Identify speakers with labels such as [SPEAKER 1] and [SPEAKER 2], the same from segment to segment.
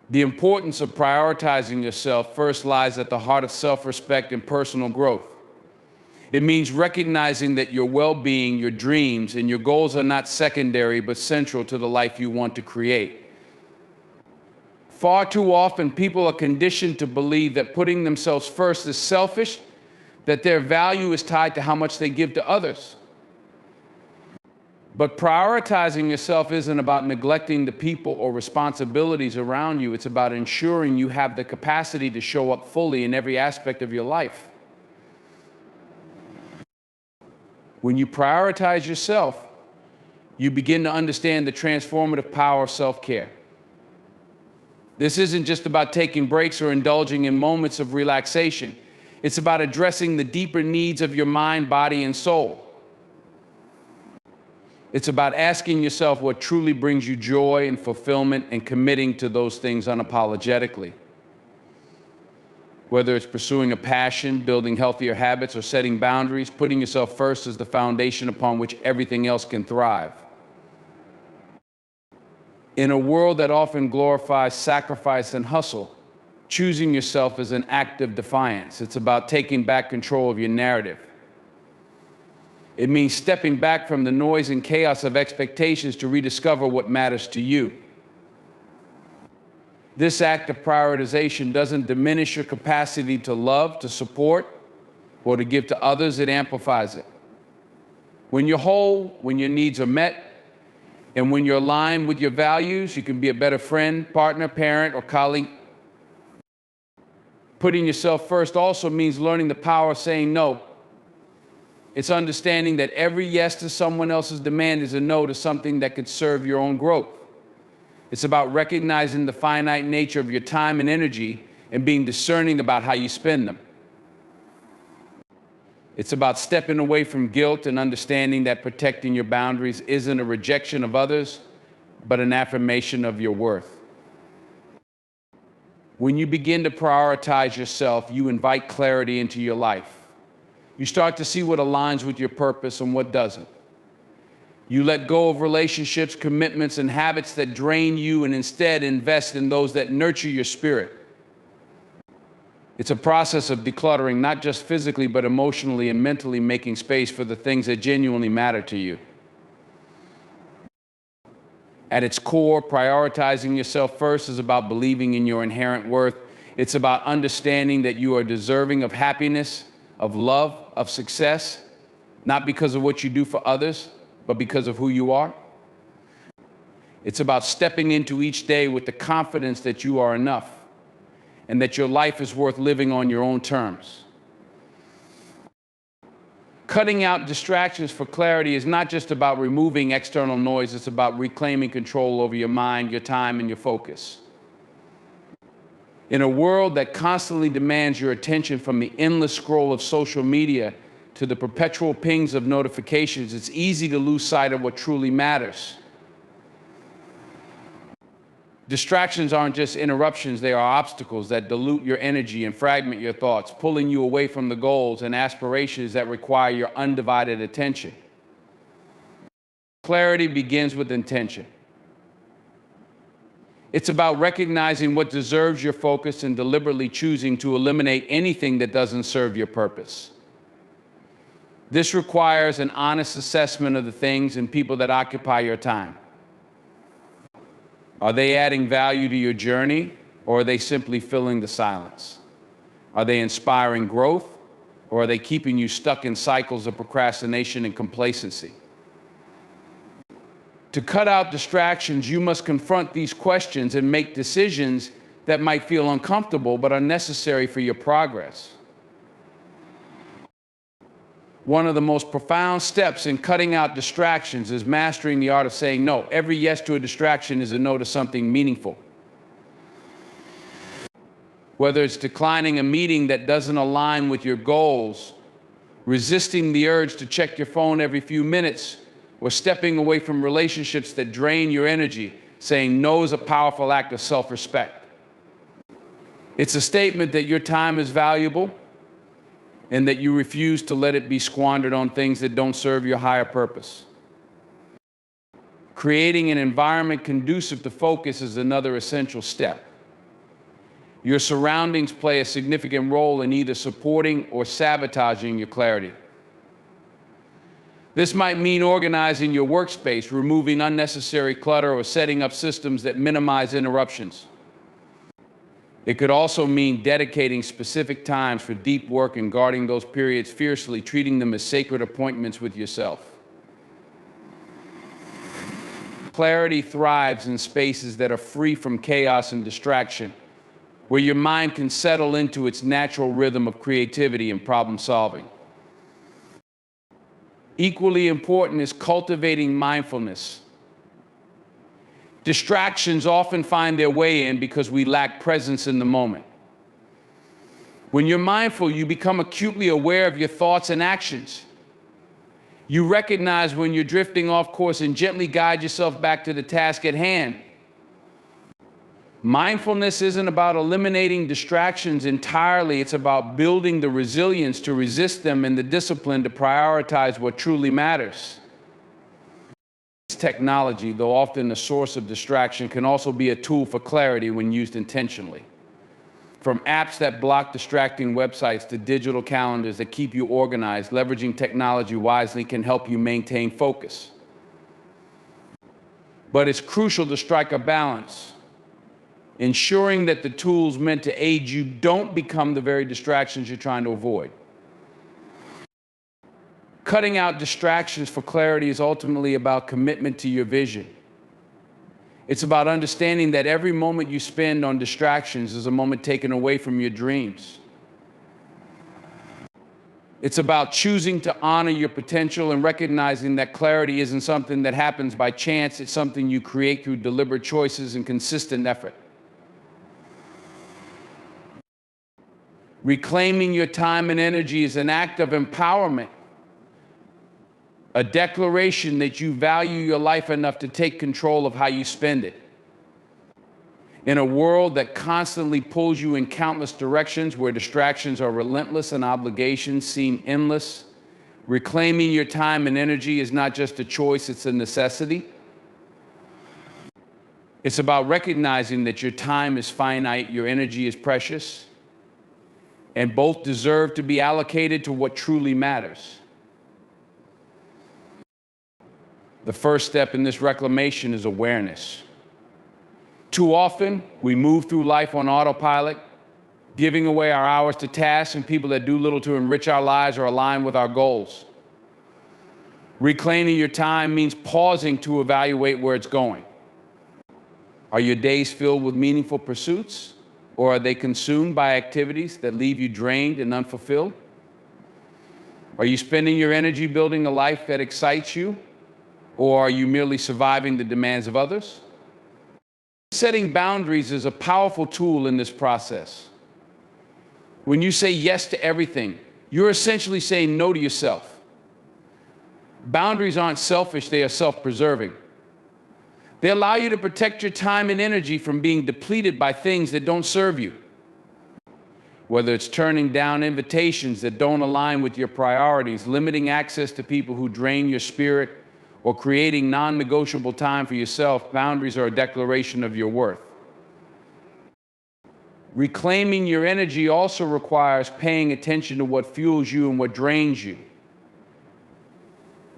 [SPEAKER 1] The importance of prioritizing yourself first lies at the heart of self-respect and personal growth. It means recognizing that your well-being, your dreams, and your goals are not secondary but central to the life you want to create. Far too often, people are conditioned to believe that putting themselves first is selfish, that their value is tied to how much they give to others. But prioritizing yourself isn't about neglecting the people or responsibilities around you. It's about ensuring you have the capacity to show up fully in every aspect of your life. When you prioritize yourself, you begin to understand the transformative power of self-care. This isn't just about taking breaks or indulging in moments of relaxation. It's about addressing the deeper needs of your mind, body, and soul. It's about asking yourself what truly brings you joy and fulfillment and committing to those things unapologetically. Whether it's pursuing a passion, building healthier habits, or setting boundaries, putting yourself first is the foundation upon which everything else can thrive. In a world that often glorifies sacrifice and hustle, choosing yourself is an act of defiance. It's about taking back control of your narrative. It means stepping back from the noise and chaos of expectations to rediscover what matters to you. This act of prioritization doesn't diminish your capacity to love, to support, or to give to others. It amplifies it. When you're whole, when your needs are met, and when you're aligned with your values, you can be a better friend, partner, parent, or colleague. Putting yourself first also means learning the power of saying no. It's understanding that every yes to someone else's demand is a no to something that could serve your own growth. It's about recognizing the finite nature of your time and energy and being discerning about how you spend them. It's about stepping away from guilt and understanding that protecting your boundaries isn't a rejection of others, but an affirmation of your worth. When you begin to prioritize yourself, you invite clarity into your life. You start to see what aligns with your purpose and what doesn't. You let go of relationships, commitments, and habits that drain you and instead invest in those that nurture your spirit. It's a process of decluttering, not just physically, but emotionally and mentally, making space for the things that genuinely matter to you. At its core, prioritizing yourself first is about believing in your inherent worth. It's about understanding that you are deserving of happiness, of love, of success, not because of what you do for others, but because of who you are. It's about stepping into each day with the confidence that you are enough and that your life is worth living on your own terms. Cutting out distractions for clarity is not just about removing external noise, it's about reclaiming control over your mind, your time, and your focus. In a world that constantly demands your attention, from the endless scroll of social media to the perpetual pings of notifications, it's easy to lose sight of what truly matters. Distractions aren't just interruptions, they are obstacles that dilute your energy and fragment your thoughts, pulling you away from the goals and aspirations that require your undivided attention. Clarity begins with intention. It's about recognizing what deserves your focus and deliberately choosing to eliminate anything that doesn't serve your purpose. This requires an honest assessment of the things and people that occupy your time. Are they adding value to your journey, or are they simply filling the silence? Are they inspiring growth, or are they keeping you stuck in cycles of procrastination and complacency? To cut out distractions, you must confront these questions and make decisions that might feel uncomfortable but are necessary for your progress. One of the most profound steps in cutting out distractions is mastering the art of saying no. Every yes to a distraction is a no to something meaningful. Whether it's declining a meeting that doesn't align with your goals, resisting the urge to check your phone every few minutes, or stepping away from relationships that drain your energy, saying no is a powerful act of self-respect. It's a statement that your time is valuable and that you refuse to let it be squandered on things that don't serve your higher purpose. Creating an environment conducive to focus is another essential step. Your surroundings play a significant role in either supporting or sabotaging your clarity. This might mean organizing your workspace, removing unnecessary clutter, or setting up systems that minimize interruptions. It could also mean dedicating specific times for deep work and guarding those periods fiercely, treating them as sacred appointments with yourself. Clarity thrives in spaces that are free from chaos and distraction, where your mind can settle into its natural rhythm of creativity and problem solving. Equally important is cultivating mindfulness. Distractions often find their way in because we lack presence in the moment. When you're mindful, you become acutely aware of your thoughts and actions. You recognize when you're drifting off course and gently guide yourself back to the task at hand. Mindfulness isn't about eliminating distractions entirely. It's about building the resilience to resist them and the discipline to prioritize what truly matters. Technology, though often a source of distraction, can also be a tool for clarity when used intentionally. From apps that block distracting websites to digital calendars that keep you organized, leveraging technology wisely can help you maintain focus. But it's crucial to strike a balance, ensuring that the tools meant to aid you don't become the very distractions you're trying to avoid. Cutting out distractions for clarity is ultimately about commitment to your vision. It's about understanding that every moment you spend on distractions is a moment taken away from your dreams. It's about choosing to honor your potential and recognizing that clarity isn't something that happens by chance. It's something you create through deliberate choices and consistent effort. Reclaiming your time and energy is an act of empowerment, a declaration that you value your life enough to take control of how you spend it. In a world that constantly pulls you in countless directions, where distractions are relentless and obligations seem endless, reclaiming your time and energy is not just a choice, it's a necessity. It's about recognizing that your time is finite, your energy is precious, and both deserve to be allocated to what truly matters. The first step in this reclamation is awareness. Too often, we move through life on autopilot, giving away our hours to tasks and people that do little to enrich our lives or align with our goals. Reclaiming your time means pausing to evaluate where it's going. Are your days filled with meaningful pursuits, or are they consumed by activities that leave you drained and unfulfilled? Are you spending your energy building a life that excites you, or are you merely surviving the demands of others? Setting boundaries is a powerful tool in this process. When you say yes to everything, you're essentially saying no to yourself. Boundaries aren't selfish, they are self-preserving. They allow you to protect your time and energy from being depleted by things that don't serve you. Whether it's turning down invitations that don't align with your priorities, limiting access to people who drain your spirit, or creating non-negotiable time for yourself, boundaries are a declaration of your worth. Reclaiming your energy also requires paying attention to what fuels you and what drains you.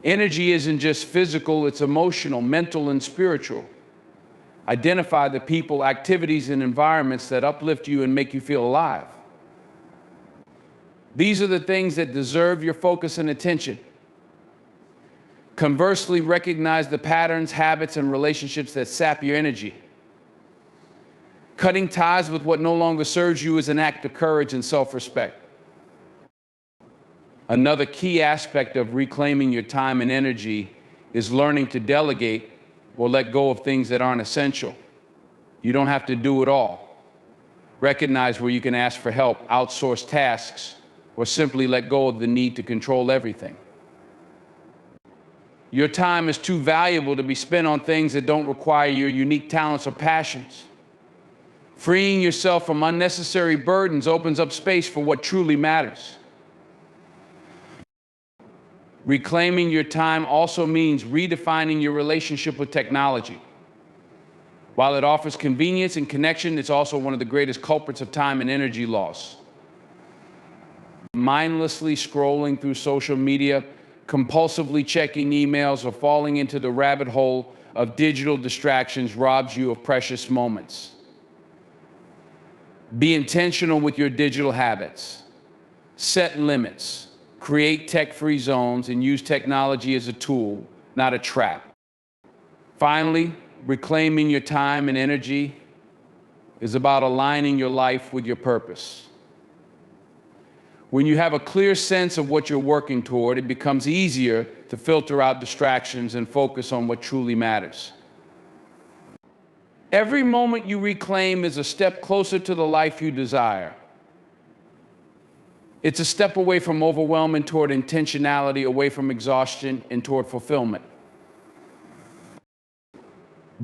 [SPEAKER 1] Energy isn't just physical, it's emotional, mental, and spiritual. Identify the people, activities, and environments that uplift you and make you feel alive. These are the things that deserve your focus and attention. Conversely, recognize the patterns, habits, and relationships that sap your energy. Cutting ties with what no longer serves you is an act of courage and self-respect. Another key aspect of reclaiming your time and energy is learning to delegate or let go of things that aren't essential. You don't have to do it all. Recognize where you can ask for help, outsource tasks, or simply let go of the need to control everything. Your time is too valuable to be spent on things that don't require your unique talents or passions. Freeing yourself from unnecessary burdens opens up space for what truly matters. Reclaiming your time also means redefining your relationship with technology. While it offers convenience and connection, it's also one of the greatest culprits of time and energy loss. Mindlessly scrolling through social media, compulsively checking emails, or falling into the rabbit hole of digital distractions robs you of precious moments. Be intentional with your digital habits. Set limits. Create tech-free zones and use technology as a tool, not a trap. Finally, reclaiming your time and energy is about aligning your life with your purpose. When you have a clear sense of what you're working toward, it becomes easier to filter out distractions and focus on what truly matters. Every moment you reclaim is a step closer to the life you desire. It's a step away from overwhelm and toward intentionality, away from exhaustion and toward fulfillment.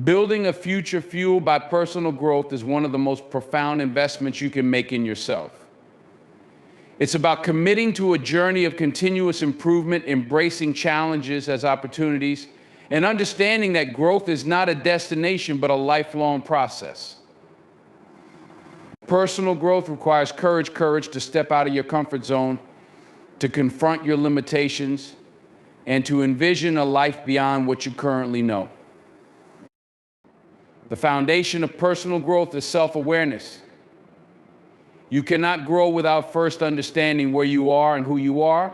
[SPEAKER 1] Building a future fueled by personal growth is one of the most profound investments you can make in yourself. It's about committing to a journey of continuous improvement, embracing challenges as opportunities, and understanding that growth is not a destination, but a lifelong process. Personal growth requires courage to step out of your comfort zone, to confront your limitations, and to envision a life beyond what you currently know. The foundation of personal growth is self-awareness. You cannot grow without first understanding where you are and who you are.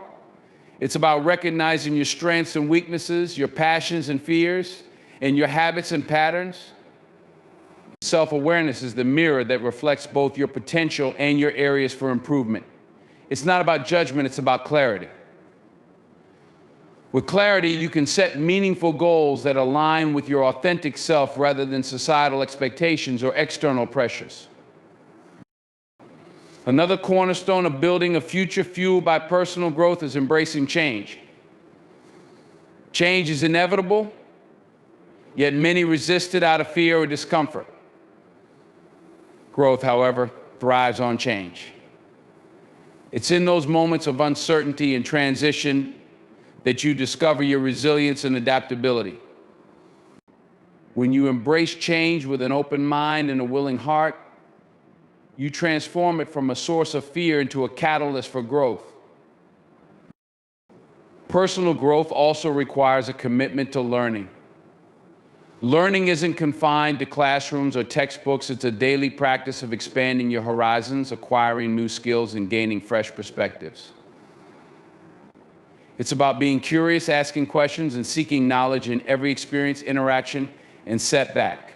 [SPEAKER 1] It's about recognizing your strengths and weaknesses, your passions and fears, and your habits and patterns. Self-awareness is the mirror that reflects both your potential and your areas for improvement. It's not about judgment, it's about clarity. With clarity, you can set meaningful goals that align with your authentic self rather than societal expectations or external pressures. Another cornerstone of building a future fueled by personal growth is embracing change. Change is inevitable, yet many resist it out of fear or discomfort. Growth, however, thrives on change. It's in those moments of uncertainty and transition that you discover your resilience and adaptability. When you embrace change with an open mind and a willing heart, you transform it from a source of fear into a catalyst for growth. Personal growth also requires a commitment to learning. Learning isn't confined to classrooms or textbooks. It's a daily practice of expanding your horizons, acquiring new skills, and gaining fresh perspectives. It's about being curious, asking questions, and seeking knowledge in every experience, interaction, and setback.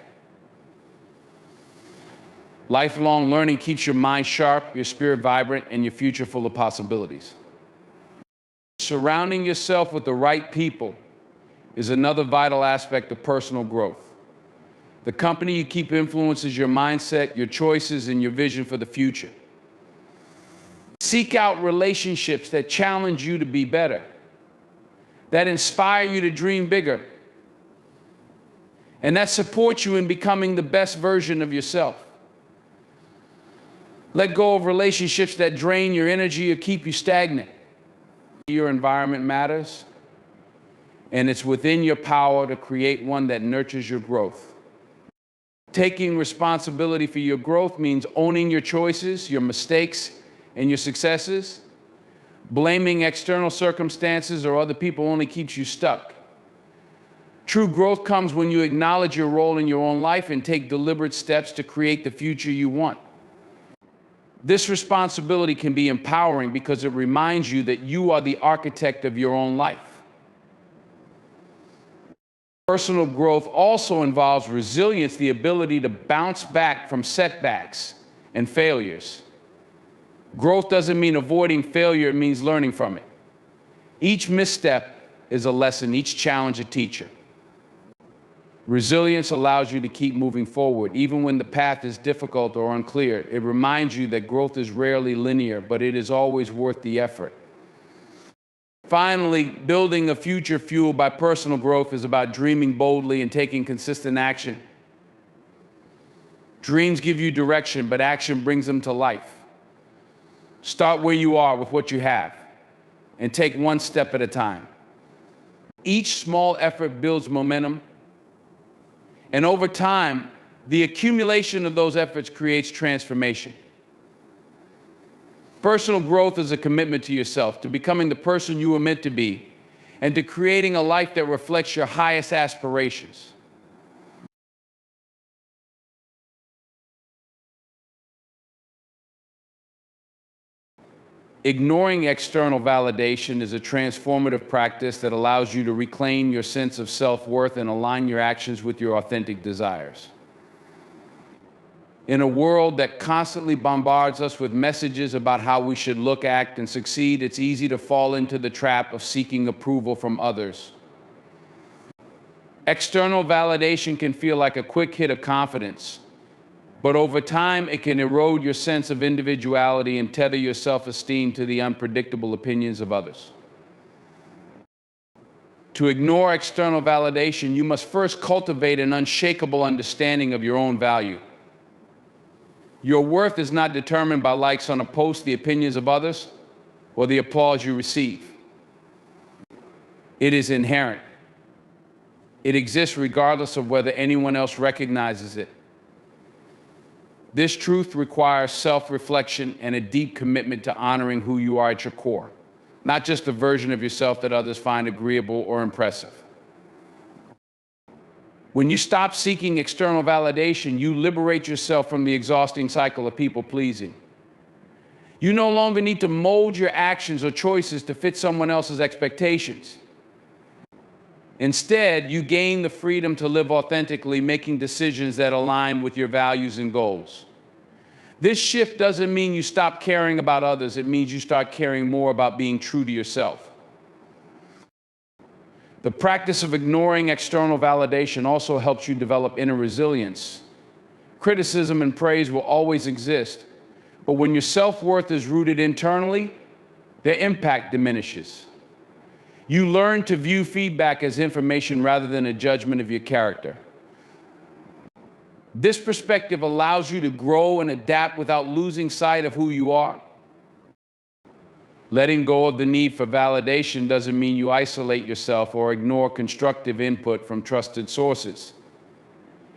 [SPEAKER 1] Lifelong learning keeps your mind sharp, your spirit vibrant, and your future full of possibilities. Surrounding yourself with the right people is another vital aspect of personal growth. The company you keep influences your mindset, your choices, and your vision for the future. Seek out relationships that challenge you to be better, that inspire you to dream bigger, and that support you in becoming the best version of yourself. Let go of relationships that drain your energy or keep you stagnant. Your environment matters, and it's within your power to create one that nurtures your growth. Taking responsibility for your growth means owning your choices, your mistakes, and your successes. Blaming external circumstances or other people only keeps you stuck. True growth comes when you acknowledge your role in your own life and take deliberate steps to create the future you want. This responsibility can be empowering because it reminds you that you are the architect of your own life. Personal growth also involves resilience, the ability to bounce back from setbacks and failures. Growth doesn't mean avoiding failure, it means learning from it. Each misstep is a lesson, each challenge a teacher. Resilience allows you to keep moving forward, even when the path is difficult or unclear. It reminds you that growth is rarely linear, but it is always worth the effort. Finally, building a future fueled by personal growth is about dreaming boldly and taking consistent action. Dreams give you direction, but action brings them to life. Start where you are with what you have, and take one step at a time. Each small effort builds momentum, and over time, The accumulation of those efforts creates transformation. Personal growth is a commitment to yourself, to becoming the person you were meant to be, and to creating a life that reflects your highest aspirations. Ignoring external validation is a transformative practice that allows you to reclaim your sense of self-worth and align your actions with your authentic desires. In a world that constantly bombards us with messages about how we should look, act, and succeed, it's easy to fall into the trap of seeking approval from others. External validation can feel like a quick hit of confidence, but over time it can erode your sense of individuality and tether your self-esteem to the unpredictable opinions of others. To ignore external validation, you must first cultivate an unshakable understanding of your own value. Your worth is not determined by likes on a post, the opinions of others, or the applause you receive. It is inherent. It exists regardless of whether anyone else recognizes it. This truth requires self-reflection and a deep commitment to honoring who you are at your core, not just a version of yourself that others find agreeable or impressive. When you stop seeking external validation, you liberate yourself from the exhausting cycle of people-pleasing. You no longer need to mold your actions or choices to fit someone else's expectations. Instead, you gain the freedom to live authentically, making decisions that align with your values and goals. This shift doesn't mean you stop caring about others. It means you start caring more about being true to yourself. The practice of ignoring external validation also helps you develop inner resilience. Criticism and praise will always exist, but when your self-worth is rooted internally, their impact diminishes. You learn to view feedback as information rather than a judgment of your character. This perspective allows you to grow and adapt without losing sight of who you are. Letting go of the need for validation doesn't mean you isolate yourself or ignore constructive input from trusted sources.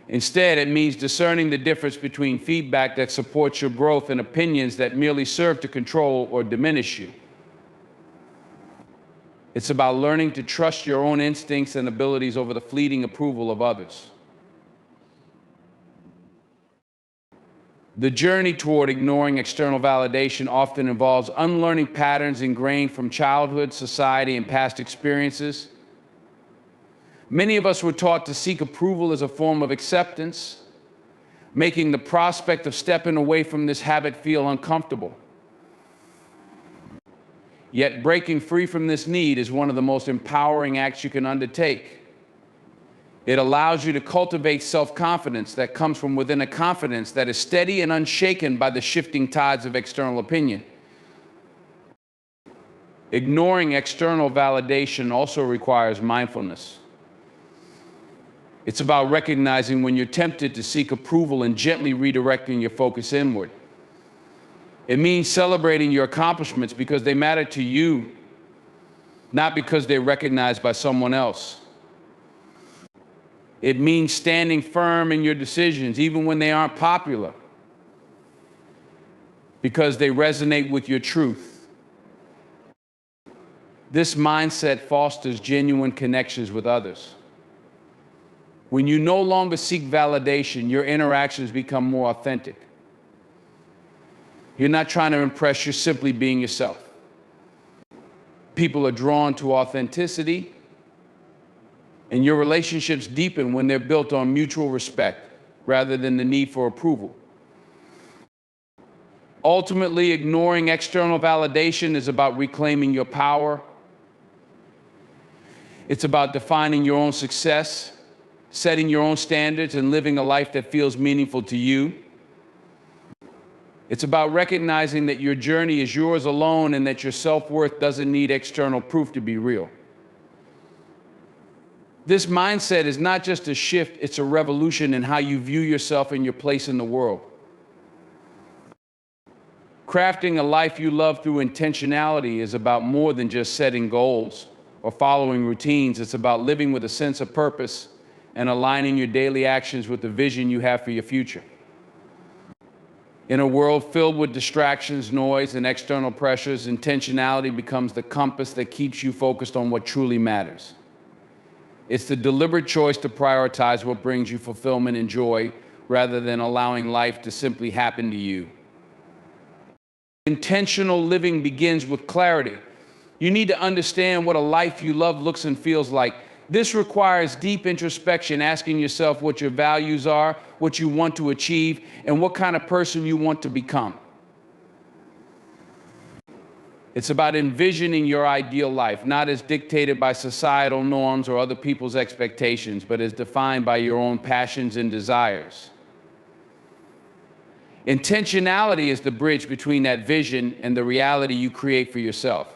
[SPEAKER 1] Instead, it means discerning the difference between feedback that supports your growth and opinions that merely serve to control or diminish you. It's about learning to trust your own instincts and abilities over the fleeting approval of others. The journey toward ignoring external validation often involves unlearning patterns ingrained from childhood, society, and past experiences. Many of us were taught to seek approval as a form of acceptance, making the prospect of stepping away from this habit feel uncomfortable. Yet breaking free from this need is one of the most empowering acts you can undertake. It allows you to cultivate self-confidence that comes from within, a confidence that is steady and unshaken by the shifting tides of external opinion. Ignoring external validation also requires mindfulness. It's about recognizing when you're tempted to seek approval and gently redirecting your focus inward. It means celebrating your accomplishments because they matter to you, not because they're recognized by someone else. It means standing firm in your decisions, even when they aren't popular, because they resonate with your truth. This mindset fosters genuine connections with others. When you no longer seek validation, your interactions become more authentic. You're not trying to impress, you're simply being yourself. People are drawn to authenticity, and your relationships deepen when they're built on mutual respect rather than the need for approval. Ultimately, ignoring external validation is about reclaiming your power. It's about defining your own success, setting your own standards, and living a life that feels meaningful to you. It's about recognizing that your journey is yours alone and that your self-worth doesn't need external proof to be real. This mindset is not just a shift, it's a revolution in how you view yourself and your place in the world. Crafting a life you love through intentionality is about more than just setting goals or following routines. It's about living with a sense of purpose and aligning your daily actions with the vision you have for your future. In a world filled with distractions, noise, and external pressures, intentionality becomes the compass that keeps you focused on what truly matters. It's the deliberate choice to prioritize what brings you fulfillment and joy rather than allowing life to simply happen to you. Intentional living begins with clarity. You need to understand what a life you love looks and feels like. This requires deep introspection, asking yourself what your values are, what you want to achieve, and what kind of person you want to become. It's about envisioning your ideal life, not as dictated by societal norms or other people's expectations, but as defined by your own passions and desires. Intentionality is the bridge between that vision and the reality you create for yourself.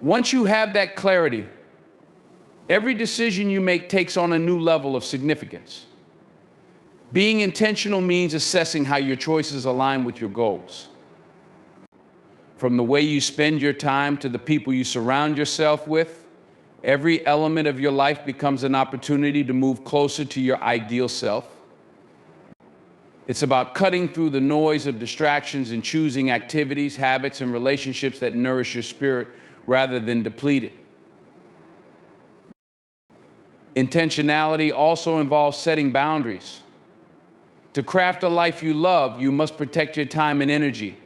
[SPEAKER 1] Once you have that clarity, every decision you make takes on a new level of significance. Being intentional means assessing how your choices align with your goals. From the way you spend your time to the people you surround yourself with, every element of your life becomes an opportunity to move closer to your ideal self. It's about cutting through the noise of distractions and choosing activities, habits, and relationships that nourish your spirit rather than deplete it. Intentionality also involves setting boundaries. To craft a life you love, you must protect your time and energy.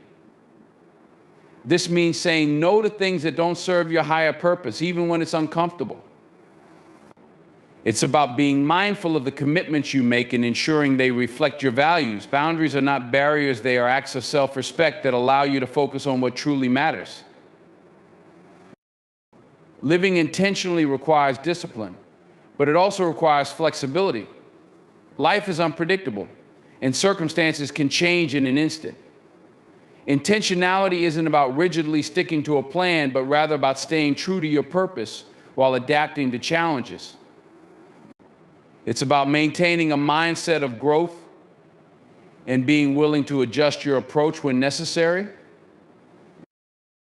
[SPEAKER 1] This means saying no to things that don't serve your higher purpose, even when it's uncomfortable. It's about being mindful of the commitments you make and ensuring they reflect your values. Boundaries are not barriers, they are acts of self-respect that allow you to focus on what truly matters. Living intentionally requires discipline, but it also requires flexibility. Life is unpredictable, and circumstances can change in an instant. Intentionality isn't about rigidly sticking to a plan, but rather about staying true to your purpose while adapting to challenges. It's about maintaining a mindset of growth and being willing to adjust your approach when necessary.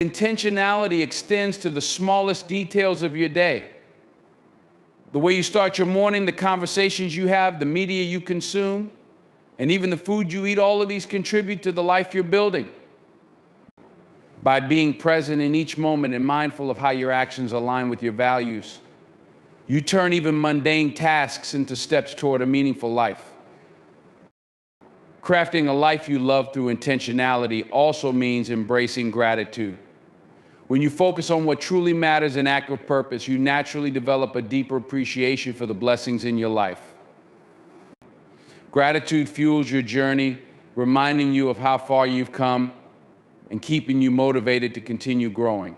[SPEAKER 1] Intentionality extends to the smallest details of your day. The way you start your morning, the conversations you have, the media you consume, and even the food you eat, all of these contribute to the life you're building. By being present in each moment and mindful of how your actions align with your values, you turn even mundane tasks into steps toward a meaningful life. Crafting a life you love through intentionality also means embracing gratitude. When you focus on what truly matters and act with purpose, you naturally develop a deeper appreciation for the blessings in your life. Gratitude fuels your journey, reminding you of how far you've come and keeping you motivated to continue growing.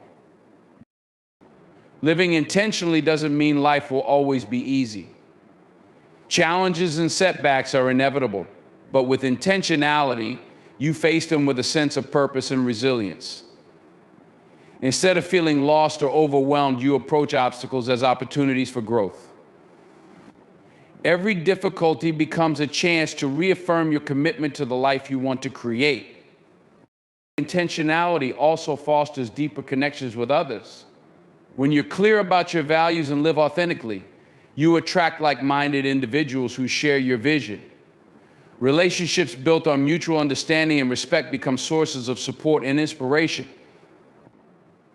[SPEAKER 1] Living intentionally doesn't mean life will always be easy. Challenges and setbacks are inevitable, but with intentionality, you face them with a sense of purpose and resilience. Instead of feeling lost or overwhelmed, you approach obstacles as opportunities for growth. Every difficulty becomes a chance to reaffirm your commitment to the life you want to create. Intentionality also fosters deeper connections with others. When you're clear about your values and live authentically, you attract like-minded individuals who share your vision. Relationships built on mutual understanding and respect become sources of support and inspiration.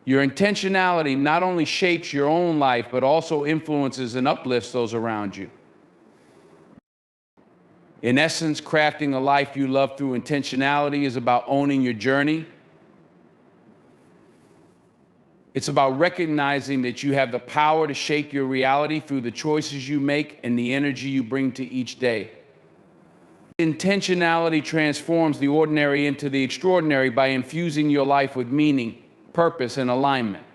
[SPEAKER 1] Your intentionality not only shapes your own life, but also influences and uplifts those around you. In essence, crafting a life you love through intentionality is about owning your journey. It's about recognizing that you have the power to shape your reality through the choices you make and the energy you bring to each day. Intentionality transforms the ordinary into the extraordinary by infusing your life with meaning, purpose, and alignment.